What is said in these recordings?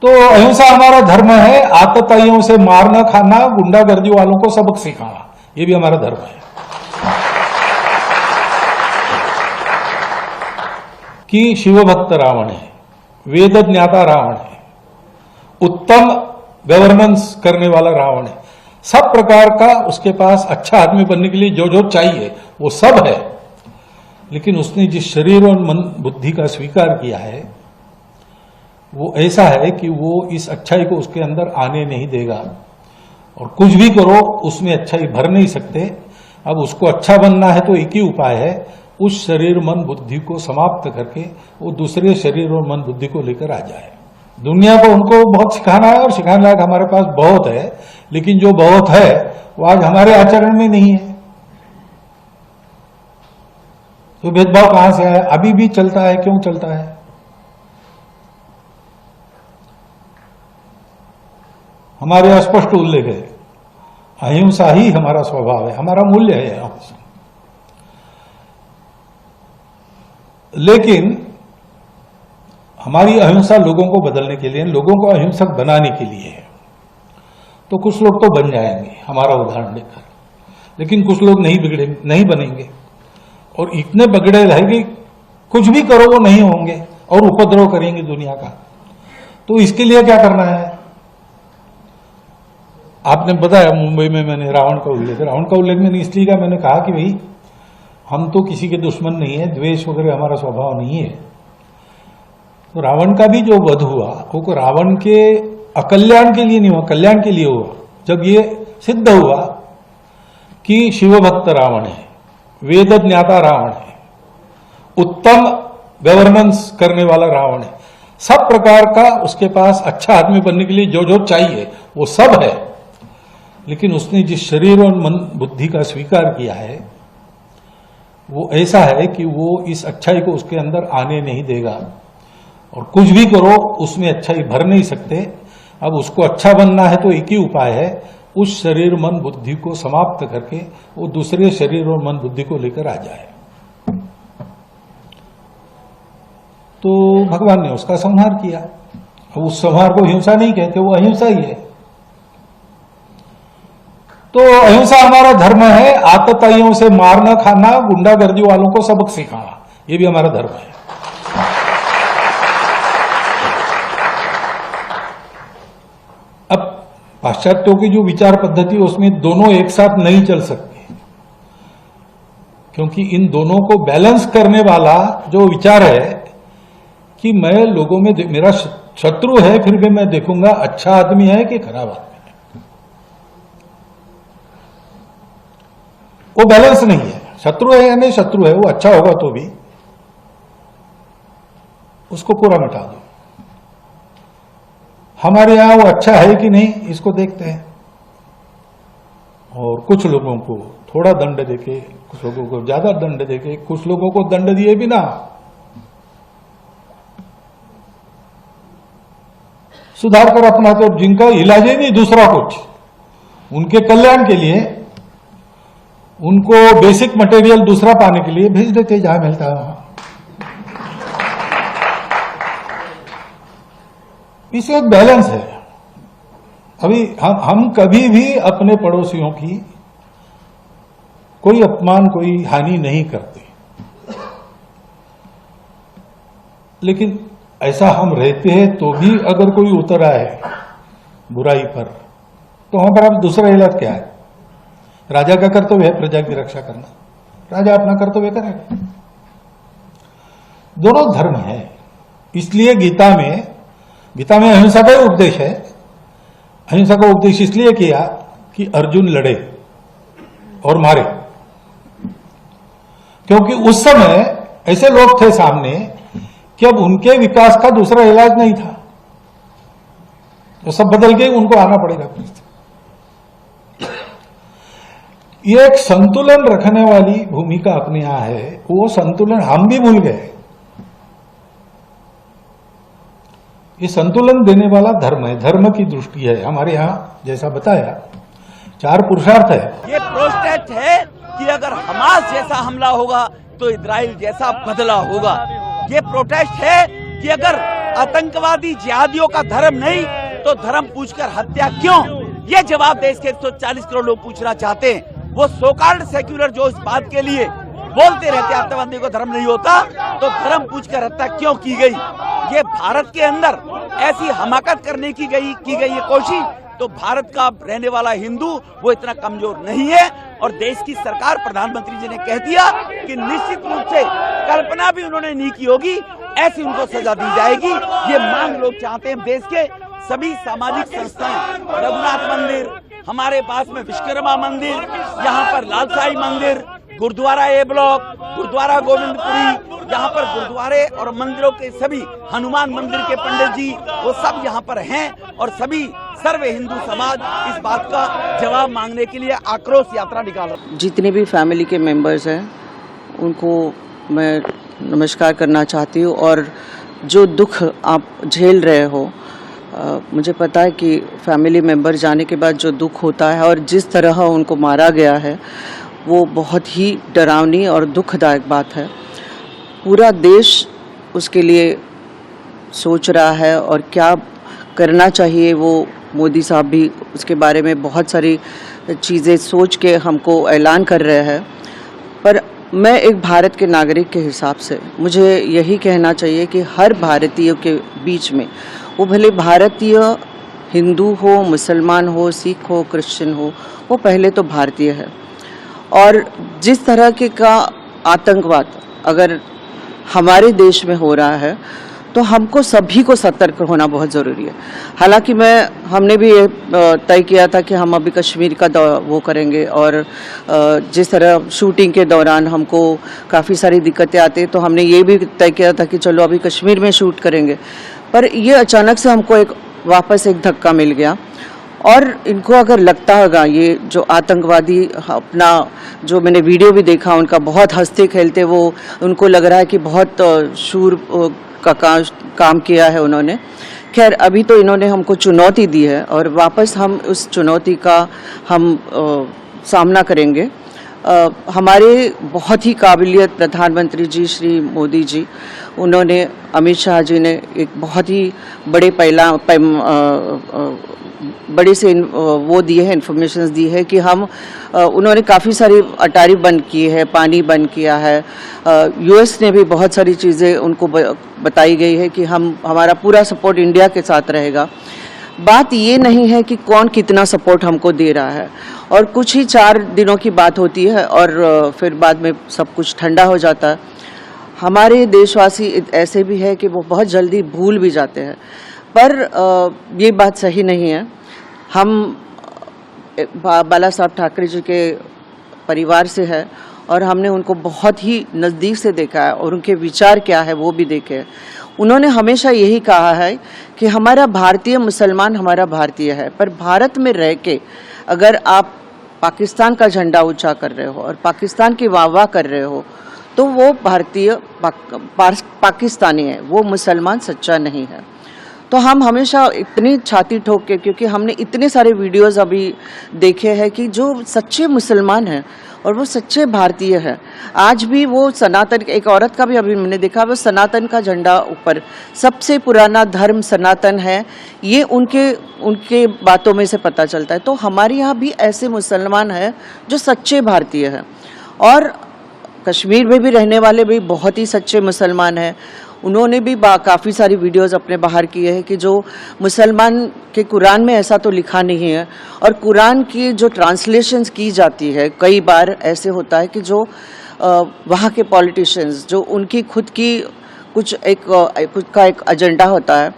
तो अहिंसा हमारा धर्म है। आतताइयों से मारना खाना, गुंडागर्दी वालों को सबक सिखाना, ये भी हमारा धर्म है। कि शिवभक्त रावण है, वेद ज्ञाता रावण है, उत्तम गवर्नेंस करने वाला रावण है, सब प्रकार का उसके पास अच्छा आदमी बनने के लिए जो जो चाहिए वो सब है। लेकिन उसने जिस शरीर और मन बुद्धि का स्वीकार किया है वो ऐसा है कि वो इस अच्छाई को उसके अंदर आने नहीं देगा, और कुछ भी करो उसमें अच्छाई भर नहीं सकते। अब उसको अच्छा बनना है तो एक ही उपाय है, उस शरीर मन बुद्धि को समाप्त करके वो दूसरे शरीर और मन बुद्धि को लेकर आ जाए। दुनिया को उनको बहुत सिखाना है और सिखाने लायक हमारे पास बहुत है, लेकिन जो बहुत है वो आज हमारे आचरण में नहीं है। तो भेदभाव कहां से आया? अभी भी चलता है। क्यों चलता है? हमारे अस्पष्ट उल्लेख है, अहिंसा ही हमारा स्वभाव है, हमारा मूल्य है अहिंसा। लेकिन हमारी अहिंसा लोगों को बदलने के लिए, लोगों को अहिंसक बनाने के लिए है। तो कुछ लोग तो बन जाएंगे हमारा उदाहरण लेकर, लेकिन कुछ लोग नहीं बनेंगे, और इतने बगड़े रहेंगे कुछ भी करो वो नहीं होंगे और उपद्रव करेंगे दुनिया का। तो इसके लिए क्या करना है? आपने बताया मुंबई में मैंने रावण का उल्लेख मैंने इसलिए कहा, मैंने कहा कि भाई हम तो किसी के दुश्मन नहीं है, द्वेष वगैरह हमारा स्वभाव नहीं है। तो रावण का भी जो वध हुआ वो रावण के अकल्याण के लिए नहीं हुआ, कल्याण के लिए हुआ। जब ये सिद्ध हुआ कि शिवभक्त रावण है, वेद ज्ञाता रावण है, उत्तम गवर्नेंस करने वाला रावण है, सब प्रकार का उसके पास अच्छा आदमी बनने के लिए जो जो चाहिए वो सब है। लेकिन उसने जिस शरीर और मन बुद्धि का स्वीकार किया है वो ऐसा है कि वो इस अच्छाई को उसके अंदर आने नहीं देगा, और कुछ भी करो उसमें अच्छाई भर नहीं सकते। अब उसको अच्छा बनना है तो एक ही उपाय है, उस शरीर मन बुद्धि को समाप्त करके वो दूसरे शरीर और मन बुद्धि को लेकर आ जाए। तो भगवान ने उसका संहार किया। अब उस संहार को हिंसा नहीं कहते, वो अहिंसा ही है। तो अहिंसा हमारा धर्म है। आतताइयों से मारना खाना, गुंडागर्दी वालों को सबक सिखाना, ये भी हमारा धर्म है। अब पाश्चात्यों की जो विचार पद्धति उसमें दोनों एक साथ नहीं चल सकते, क्योंकि इन दोनों को बैलेंस करने वाला जो विचार है कि मैं लोगों में, मेरा शत्रु है फिर भी मैं देखूंगा अच्छा आदमी है कि खराब आदमी है, वो बैलेंस नहीं है। शत्रु है या नहीं शत्रु है, वो अच्छा होगा तो भी उसको पूरा मिटा दो। हमारे यहां वो अच्छा है कि नहीं इसको देखते हैं, और कुछ लोगों को थोड़ा दंड देके, कुछ लोगों को ज्यादा दंड देके, कुछ लोगों को दंड दिए बिना सुधार कर अपना, तो जिनका इलाज ही नहीं दूसरा कुछ, उनके कल्याण के लिए उनको बेसिक मटेरियल दूसरा पाने के लिए भेज देते जहां मिलता है वहां। इससे एक बैलेंस है। अभी हम कभी भी अपने पड़ोसियों की कोई अपमान, कोई हानि नहीं करते, लेकिन ऐसा हम रहते हैं तो भी अगर कोई उतर आए बुराई पर, तो हमारा दूसरा इलाज क्या है? राजा का कर्तव्य है प्रजा की रक्षा करना, राजा अपना कर्तव्य करेगा। दोनों धर्म है। इसलिए गीता में अहिंसा का उपदेश है। अहिंसा का उपदेश इसलिए किया कि अर्जुन लड़े और मारे, क्योंकि उस समय ऐसे लोग थे सामने कि अब उनके विकास का दूसरा इलाज नहीं था, तो सब बदल के उनको आना पड़ेगा। ये एक संतुलन रखने वाली भूमिका अपने यहां है, वो संतुलन हम भी भूल गए। ये संतुलन देने वाला धर्म है, धर्म की दृष्टि है हमारे यहां। जैसा बताया 4 पुरुषार्थ है। ये प्रोटेस्ट है कि अगर हमास जैसा हमला होगा तो इजराइल जैसा बदला होगा। ये प्रोटेस्ट है कि अगर आतंकवादी जिहादियों का धर्म नहीं तो धर्म पूछकर हत्या क्यों? ये जवाब देश के 140 करोड़ लोग पूछना चाहते हैं। वो सोकाल्ड सेक्युलर जो इस बात के लिए बोलते रहते आतंकवादी को धर्म नहीं होता तो धर्म पूछकर हत्या क्यों की गई? ये भारत के अंदर ऐसी हमाकत करने की गई ये कोशिश, तो भारत का रहने वाला हिंदू वो इतना कमजोर नहीं है। और देश की सरकार, प्रधानमंत्री जी ने कह दिया कि निश्चित रूप से कल्पना भी उन्होंने नहीं की होगी, ऐसी उनको सजा दी जाएगी। ये मांग लोग चाहते हैं। देश के सभी सामाजिक संस्थाएं, रघुनाथ मंदिर, हमारे पास में विश्वकर्मा मंदिर, यहाँ पर लालसाई मंदिर, गुरुद्वारा ए ब्लॉक, गुरुद्वारा गोविंदपुरी, यहाँ पर गुरुद्वारे और मंदिरों के सभी, हनुमान मंदिर के पंडित जी, वो सब यहाँ पर हैं और सभी सर्व हिंदू समाज इस बात का जवाब मांगने के लिए आक्रोश यात्रा निकाल रहा है। जितने भी फैमिली के मेंबर्स हैं उनको मैं नमस्कार करना चाहती हूँ। और जो दुख आप झेल रहे हो, मुझे पता है कि फैमिली मेंबर जाने के बाद जो दुख होता है और जिस तरह उनको मारा गया है वो बहुत ही डरावनी और दुखदायक बात है। पूरा देश उसके लिए सोच रहा है और क्या करना चाहिए वो मोदी साहब भी उसके बारे में बहुत सारी चीज़ें सोच के हमको ऐलान कर रहे हैं। पर मैं एक भारत के नागरिक के हिसाब से मुझे यही कहना चाहिए कि हर भारतीय के बीच में, वो भले भारतीय हिंदू हो, मुसलमान हो, सिख हो, क्रिश्चियन हो, वो पहले तो भारतीय है। और जिस तरह के का आतंकवाद अगर हमारे देश में हो रहा है तो हमको सभी को सतर्क होना बहुत ज़रूरी है। हालांकि हमने भी ये तय किया था कि हम अभी कश्मीर का वो करेंगे और जिस तरह शूटिंग के दौरान हमको काफ़ी सारी दिक्कतें आती हैं तो हमने ये भी तय किया था कि चलो अभी कश्मीर में शूट करेंगे। पर ये अचानक से हमको वापस एक धक्का मिल गया। और इनको अगर लगता होगा ये जो आतंकवादी अपना, जो मैंने वीडियो भी देखा उनका, बहुत हंसते खेलते, वो उनको लग रहा है कि बहुत शूर का काम किया है उन्होंने। खैर, अभी तो इन्होंने हमको चुनौती दी है और वापस हम उस चुनौती का हम सामना करेंगे। हमारे बहुत ही काबिलियत प्रधानमंत्री जी श्री मोदी जी, उन्होंने, अमित शाह जी ने एक बहुत ही बड़े से वो दिए हैं, इन्फॉर्मेशन दी है कि उन्होंने काफ़ी सारी अटारी बंद की है, पानी बंद किया है। यूएस ने भी बहुत सारी चीज़ें उनको बताई गई है कि हमारा पूरा सपोर्ट इंडिया के साथ रहेगा। बात ये नहीं है कि कौन कितना सपोर्ट हमको दे रहा है, और कुछ ही 4 दिनों की बात होती है और फिर बाद में सब कुछ ठंडा हो जाता है। हमारे देशवासी ऐसे भी है कि वो बहुत जल्दी भूल भी जाते हैं, पर ये बात सही नहीं है। हम बाला साहब ठाकरे जी के परिवार से है और हमने उनको बहुत ही नज़दीक से देखा है और उनके विचार क्या है वो भी देखे हैं। उन्होंने हमेशा यही कहा है कि हमारा भारतीय मुसलमान हमारा भारतीय है, पर भारत में रह के अगर आप पाकिस्तान का झंडा ऊंचा कर रहे हो और पाकिस्तान की वाह कर रहे हो तो वो भारतीय पाकिस्तानी है, वो मुसलमान सच्चा नहीं है। तो हम हमेशा इतनी छाती ठोक के, क्योंकि हमने इतने सारे वीडियोस अभी देखे हैं कि जो सच्चे मुसलमान हैं और वो सच्चे भारतीय हैं, आज भी वो सनातन, एक औरत का भी अभी मैंने देखा, वो सनातन का झंडा ऊपर, सबसे पुराना धर्म सनातन है, ये उनके बातों में से पता चलता है। तो हमारे यहाँ भी ऐसे मुसलमान हैं जो सच्चे भारतीय हैं, और कश्मीर में भी रहने वाले भी बहुत ही सच्चे मुसलमान हैं। उन्होंने भी काफ़ी सारी वीडियोस अपने बाहर किए हैं कि जो मुसलमान के कुरान में ऐसा तो लिखा नहीं है, और कुरान की जो ट्रांसलेशंस की जाती है, कई बार ऐसे होता है कि जो वहाँ के पॉलिटिशियंस, जो उनकी खुद की कुछ का एक एजेंडा होता है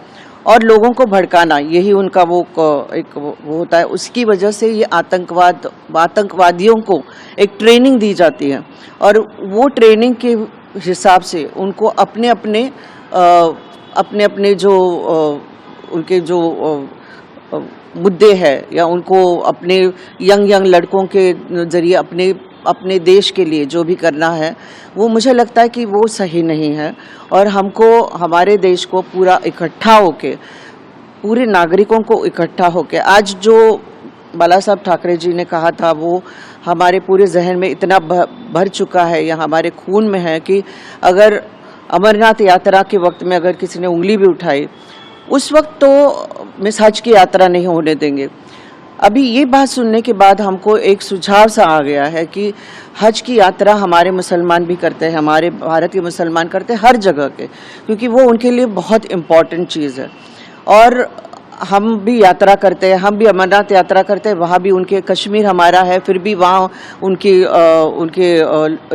और लोगों को भड़काना, यही उनका वो होता है। उसकी वजह से ये आतंकवादियों को एक ट्रेनिंग दी जाती है, और वो ट्रेनिंग के हिसाब से उनको अपने अपने जो उनके जो मुद्दे हैं, या उनको अपने यंग लड़कों के जरिए अपने देश के लिए जो भी करना है, वो मुझे लगता है कि वो सही नहीं है। और हमको हमारे देश को पूरा इकट्ठा होके, पूरे नागरिकों को इकट्ठा होके, आज जो बाला साहब ठाकरे जी ने कहा था वो हमारे पूरे जहन में इतना भर चुका है या हमारे खून में है कि अगर अमरनाथ यात्रा के वक्त में अगर किसी ने उंगली भी उठाई, उस वक्त तो मिस हज की यात्रा नहीं होने देंगे। अभी ये बात सुनने के बाद हमको एक सुझाव सा आ गया है कि हज की यात्रा हमारे मुसलमान भी करते हैं, हमारे भारत के मुसलमान करते हैं हर जगह के, क्योंकि वो उनके लिए बहुत इम्पॉर्टेंट चीज़ है। और हम भी यात्रा करते हैं, हम भी अमरनाथ यात्रा करते हैं, वहाँ भी उनके कश्मीर हमारा है, फिर भी वहाँ उनके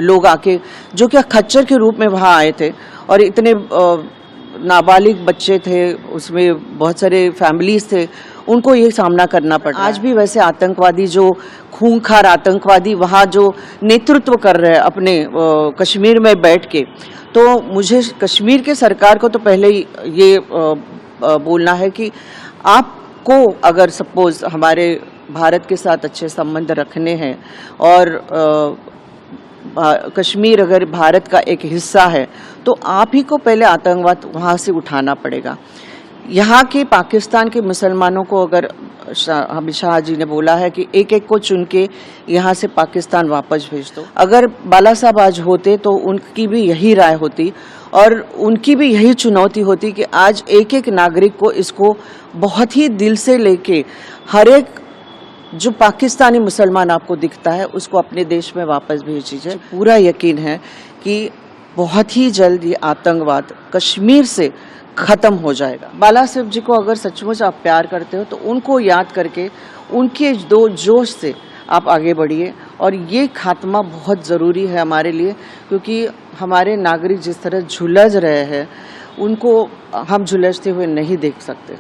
लोग आके जो कि खच्चर के रूप में वहाँ आए थे और इतने नाबालिग बच्चे थे, उसमें बहुत सारे फैमिलीज थे, उनको ये सामना करना पड़ा। आज भी वैसे आतंकवादी जो खूंखार आतंकवादी वहाँ जो नेतृत्व कर रहे हैं अपने कश्मीर में बैठ के, तो मुझे कश्मीर के सरकार को तो पहले ही ये बोलना है कि आपको अगर सपोज हमारे भारत के साथ अच्छे संबंध रखने हैं और कश्मीर अगर भारत का एक हिस्सा है, तो आप ही को पहले आतंकवाद वहाँ से उठाना पड़ेगा। यहाँ के पाकिस्तान के मुसलमानों को अगर अमित शाह जी ने बोला है कि एक एक को चुन के यहाँ से पाकिस्तान वापस भेज दो, अगर बाला साहब आज होते तो उनकी भी यही राय होती और उनकी भी यही चुनौती होती कि आज एक एक नागरिक को इसको बहुत ही दिल से लेके हर एक जो पाकिस्तानी मुसलमान आपको दिखता है उसको अपने देश में वापस भेज दीजिए। पूरा यकीन है कि बहुत ही जल्द ये आतंकवाद कश्मीर से खत्म हो जाएगा। बाला साहब जी को अगर सचमुच आप प्यार करते हो तो उनको याद करके उनके दो जोश से आप आगे बढ़िए और ये खात्मा बहुत ज़रूरी है हमारे लिए, क्योंकि हमारे नागरिक जिस तरह झुलझ रहे हैं उनको हम झुलझते हुए नहीं देख सकते।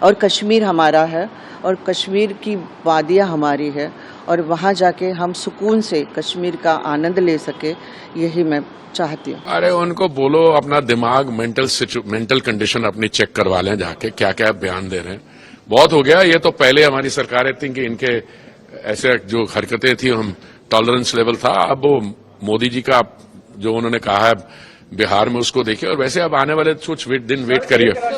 और कश्मीर हमारा है और कश्मीर की वादियाँ हमारी है और वहाँ जाके हम सुकून से कश्मीर का आनंद ले सके, यही मैं चाहती हूँ। अरे उनको बोलो अपना दिमाग मेंटल कंडीशन अपनी चेक करवा लें जाके, क्या क्या बयान दे रहे हैं। बहुत हो गया, ये तो पहले हमारी सरकारें थी कि इनके ऐसे जो हरकतें थी हम टॉलरेंस लेवल था। अब वो मोदी जी का जो उन्होंने कहा है बिहार में उसको देखिए और वैसे अब आने वाले कुछ दिन वेट करिए।